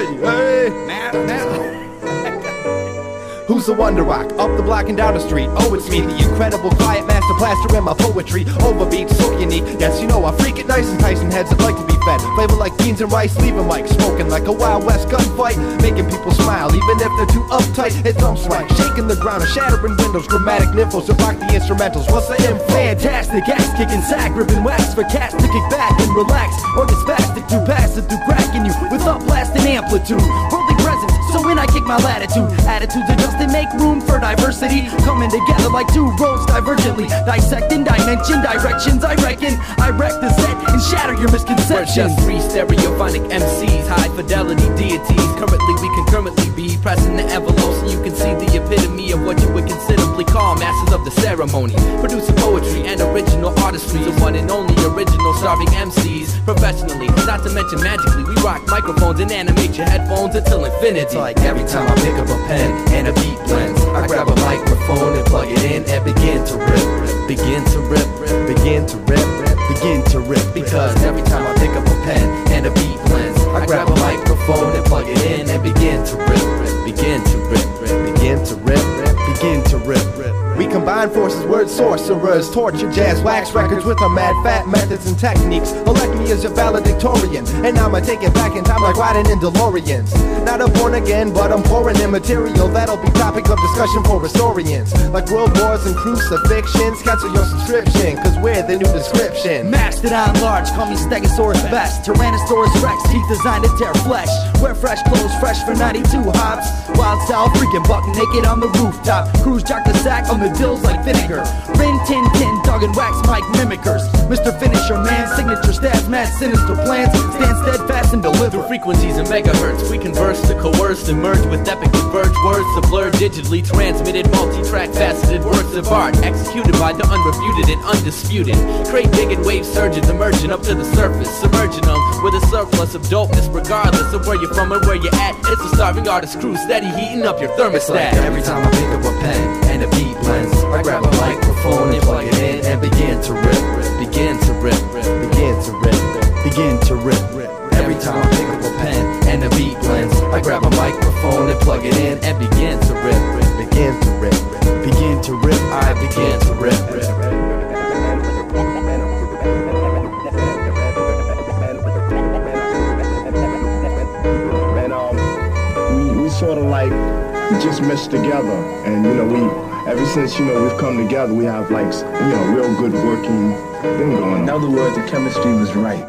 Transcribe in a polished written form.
Hey, who's the wonder rock? Up the block and down the street. Oh, it's me, the incredible quiet master plaster in my poetry. Overbeat, so unique. Yes, you know I freak it nice, enticing heads that like to be fed. Flavor like beans and rice, leaving mic smoking like a Wild West gunfight, making people smile even if they're too uptight. It dumps right, shaking the ground and shattering windows. Dramatic nymphos that rock the instrumentals. What's the info? Fantastic, ass kicking, sack ripping wax for cats to kick back and relax. Or get spastic through passive through cracking you with up blasting amplitude. Worldly presence. So when I kick my latitude, attitudes adjust and make room for diversity. Coming together like two roads divergently, dissecting dimension, directions. I reckon I wreck the set and shatter your misconceptions. We're just three stereophonic MCs, high fidelity deities. Currently we concurrently be pressing the envelope so you can see the epitome of what you would considerably call masters of the ceremony. Producing poetry and original artistry, the one and only original starving MCs. Professionally, not to mention magically, we rock microphones and animate your headphones until infinity. Like every time I pick up a pen and a beat blends, I grab a microphone and plug it in and begin to rip, begin to rip, begin to rip, begin to rip. Because every time I pick up a pen and a beat blends, I grab a microphone and plug it in and begin to rip, begin to rip, begin to rip, begin to rip. We combine forces, word sorcerers, torture jazz, wax records with our mad fat methods and techniques. Elect me as your valedictorian, and I'ma take it back in time like riding in DeLoreans. Not a born again, but I'm pouring in material that'll be topic of discussion for historians. Like world wars and crucifixions, cancel your subscription, cause we're the new description. Mastodon large, call me Stegosaurus best. Tyrannosaurus Rex, teeth designed to tear flesh. Wear fresh clothes, fresh for 92 hops. Wild South, freaking buck naked on the rooftop. Cruise jock the sack on the dills like vinegar. Rin tin tin, dog and wax mic mimickers. Mr. Finisher man, signature stabs, mad sinister plans. Stand steadfast and deliver. Through frequencies and megahertz, we converse to coerce and merge with epic converged words to blur digitally transmitted multi-track faceted works of art executed by the unrefuted and undisputed. Create big and wave surges emerging up to the surface, submerging them with a surplus of dopeness regardless of where you're from or where you're at. It's a starving artist crew steady heating up your thermostat. It's like every time I pick up a pen and a beat blends, I grab a microphone and plug it in and begin to rip, begin to rip, begin to rip, begin to rip. Every time I pick up a pen and a beat blends, I grab a microphone and plug it in and begin to rip, begin to rip, begin to rip, I begin to rip. We sort of like just meshed together, and ever since we've come together, we have like real good working thing going on. In other words, the chemistry was right.